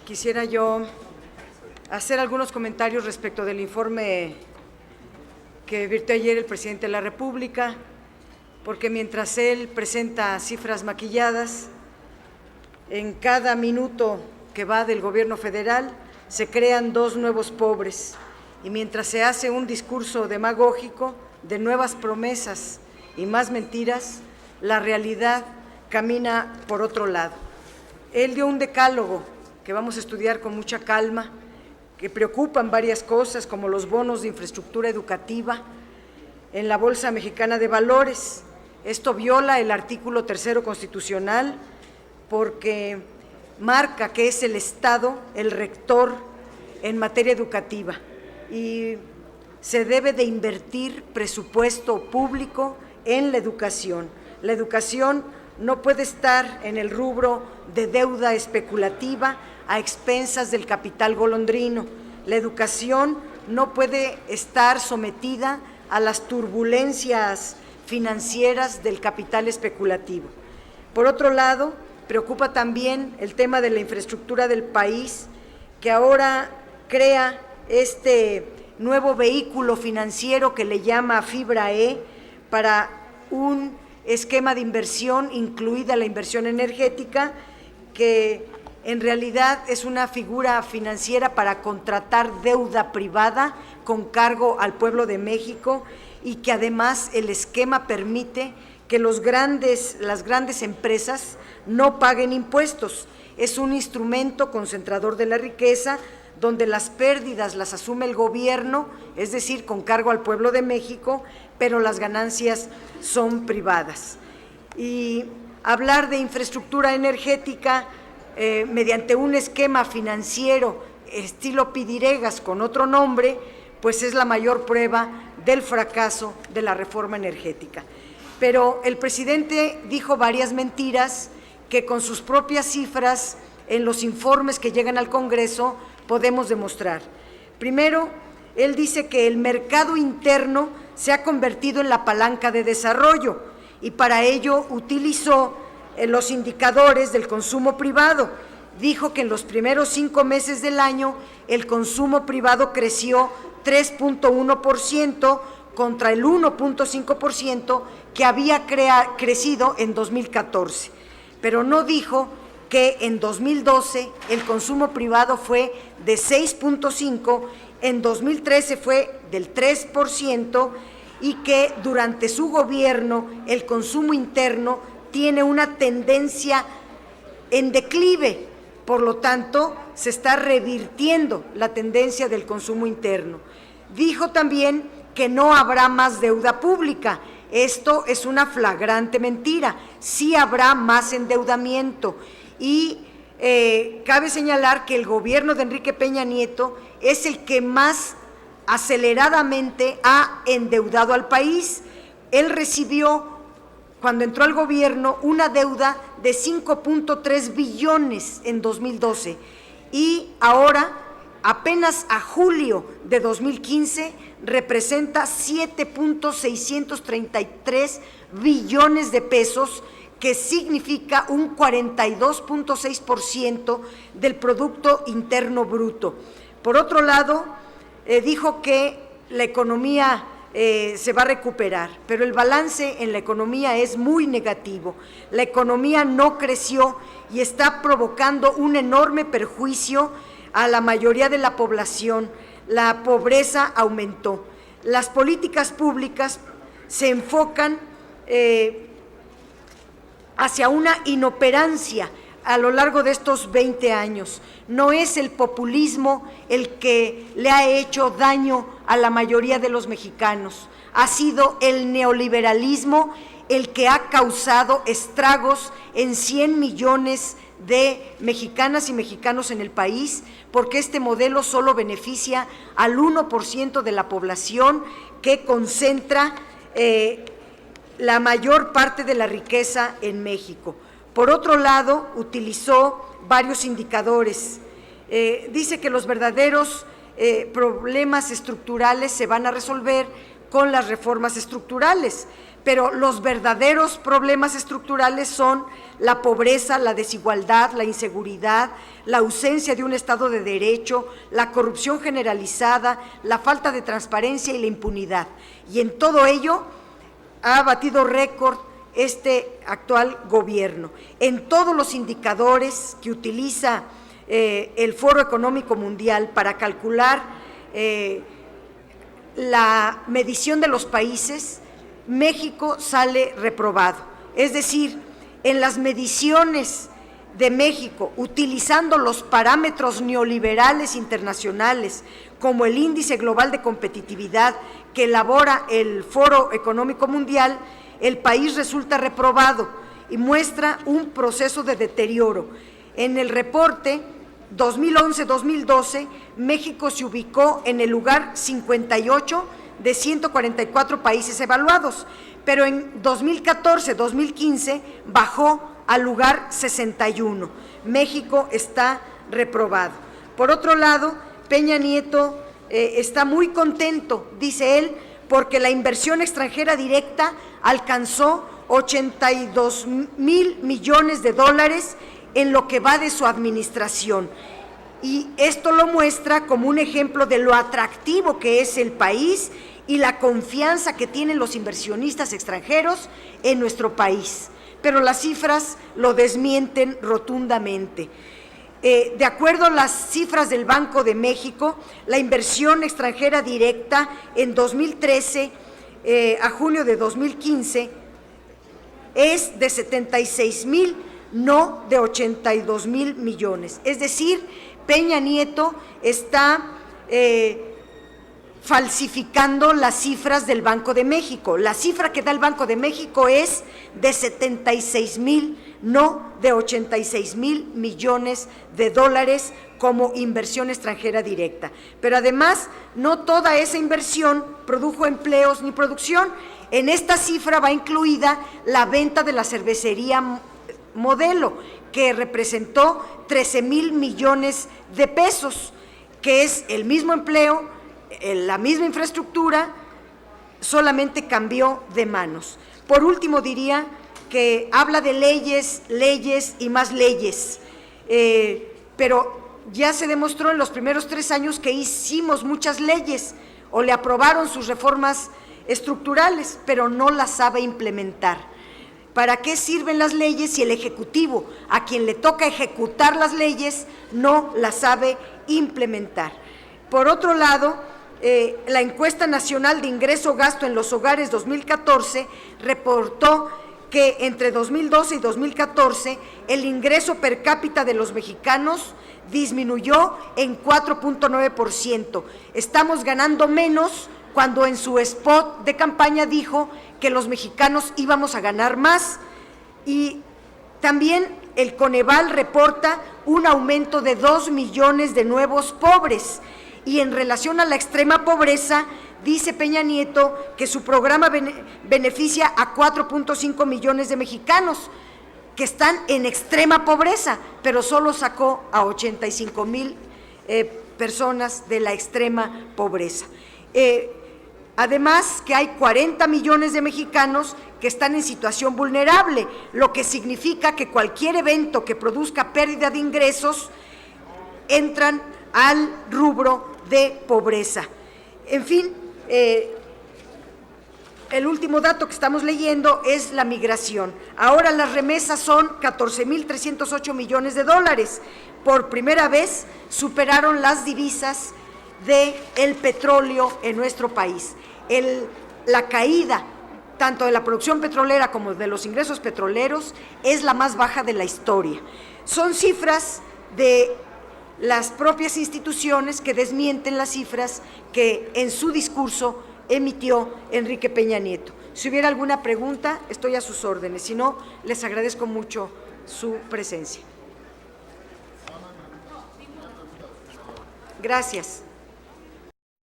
Quisiera yo hacer algunos comentarios respecto del informe que virtió ayer el presidente de la República, porque mientras él presenta cifras maquilladas, en cada minuto que va del gobierno federal se crean 2 nuevos pobres, y mientras se hace un discurso demagógico de nuevas promesas y más mentiras, la realidad camina por otro lado. Él dio un decálogo que vamos a estudiar con mucha calma, que preocupan varias cosas, como los bonos de infraestructura educativa en la Bolsa Mexicana de Valores. Esto viola el artículo 3º constitucional porque marca que es el Estado el rector en materia educativa y se debe de invertir presupuesto público en la educación. La educación no puede estar en el rubro de deuda especulativa a expensas del capital golondrino. La educación no puede estar sometida a las turbulencias financieras del capital especulativo. Por otro lado, preocupa también el tema de la infraestructura del país, que ahora crea este nuevo vehículo financiero que le llama Fibra E para un esquema de inversión, incluida la inversión energética, que en realidad es una figura financiera para contratar deuda privada con cargo al pueblo de México, y que además el esquema permite que las grandes empresas no paguen impuestos. Es un instrumento concentrador de la riqueza donde las pérdidas las asume el gobierno, es decir, con cargo al pueblo de México, pero las ganancias son privadas. Y hablar de infraestructura energética mediante un esquema financiero estilo Pidiregas con otro nombre, pues es la mayor prueba del fracaso de la reforma energética. Pero el presidente dijo varias mentiras que con sus propias cifras en los informes que llegan al Congreso podemos demostrar. Primero, él dice que el mercado interno se ha convertido en la palanca de desarrollo y para ello utilizó los indicadores del consumo privado. Dijo que en los primeros 5 meses del año el consumo privado creció 3.1% contra el 1.5% que había crecido en 2014, pero no dijo que en 2012 el consumo privado fue de 6.5%, en 2013 fue del 3%, y que durante su gobierno el consumo interno tiene una tendencia en declive. Por lo tanto, se está revirtiendo la tendencia del consumo interno. Dijo también que no habrá más deuda pública. Esto es una flagrante mentira. Sí habrá más endeudamiento. Y cabe señalar que el gobierno de Enrique Peña Nieto es el que más aceleradamente ha endeudado al país. Él recibió, cuando entró al gobierno, una deuda de 5.3 billones en 2012 y ahora, apenas a julio de 2015, representa 7.633 billones de pesos, que significa un 42.6% del Producto Interno Bruto. Por otro lado, dijo que la economía se va a recuperar, pero el balance en la economía es muy negativo. La economía no creció y está provocando un enorme perjuicio a la mayoría de la población. La pobreza aumentó. Las políticas públicas se enfocan hacia una inoperancia a lo largo de estos 20 años. No es el populismo el que le ha hecho daño a la mayoría de los mexicanos, ha sido el neoliberalismo el que ha causado estragos en 100 millones de mexicanas y mexicanos en el país, porque este modelo solo beneficia al 1% de la población, que concentra la mayor parte de la riqueza en México. Por otro lado, utilizó varios indicadores. Dice que los verdaderos problemas estructurales se van a resolver con las reformas estructurales, pero los verdaderos problemas estructurales son la pobreza, la desigualdad, la inseguridad, la ausencia de un Estado de Derecho, la corrupción generalizada, la falta de transparencia y la impunidad. Y en todo ello ha batido récord este actual gobierno. En todos los indicadores que utiliza el Foro Económico Mundial para calcular la medición de los países, México sale reprobado. Es decir, en las mediciones de México, utilizando los parámetros neoliberales internacionales, como el Índice Global de Competitividad que elabora el Foro Económico Mundial, el país resulta reprobado y muestra un proceso de deterioro. En el reporte 2011-2012, México se ubicó en el lugar 58 de 144 países evaluados, pero en 2014-2015 bajó al lugar 61. México está reprobado. Por otro lado, Peña Nieto está muy contento, dice él, porque la inversión extranjera directa alcanzó 82,000 millones de dólares en lo que va de su administración. Y esto lo muestra como un ejemplo de lo atractivo que es el país y la confianza que tienen los inversionistas extranjeros en nuestro país. Pero las cifras lo desmienten rotundamente. De acuerdo a las cifras del Banco de México, la inversión extranjera directa en 2013 a junio de 2015 es de 76,000, no de 82,000 millones. Es decir, Peña Nieto está falsificando las cifras del Banco de México. La cifra que da el Banco de México es de 76,000, no de 86,000 millones de dólares como inversión extranjera directa. Pero además, no toda esa inversión produjo empleos ni producción. En esta cifra va incluida la venta de la cervecería Modelo, que representó 13,000 millones de pesos, que es el mismo empleo, la misma infraestructura, solamente cambió de manos. Por último, diría que habla de leyes, leyes y más leyes, pero ya se demostró en los primeros 3 años que hicimos muchas leyes o le aprobaron sus reformas estructurales, pero no las sabe implementar. ¿Para qué sirven las leyes si el Ejecutivo, a quien le toca ejecutar las leyes, no las sabe implementar? Por otro lado, la encuesta nacional de ingreso-gasto en los hogares 2014 reportó que entre 2012 y 2014 el ingreso per cápita de los mexicanos disminuyó en 4.9%. Estamos ganando menos cuando en su spot de campaña dijo que los mexicanos íbamos a ganar más. Y también el Coneval reporta un aumento de 2 millones de nuevos pobres. Y en relación a la extrema pobreza, dice Peña Nieto que su programa beneficia a 4.5 millones de mexicanos que están en extrema pobreza, pero solo sacó a 85,000 personas de la extrema pobreza. Además, que hay 40 millones de mexicanos que están en situación vulnerable, lo que significa que cualquier evento que produzca pérdida de ingresos entran al rubro de pobreza. En fin, el último dato que estamos leyendo es la migración. Ahora las remesas son 14,308 millones de dólares. Por primera vez superaron las divisas del petróleo en nuestro país. La caída tanto de la producción petrolera como de los ingresos petroleros es la más baja de la historia. Son cifras de las propias instituciones que desmienten las cifras que en su discurso emitió Enrique Peña Nieto. Si hubiera alguna pregunta, estoy a sus órdenes. Si no, les agradezco mucho su presencia. Gracias.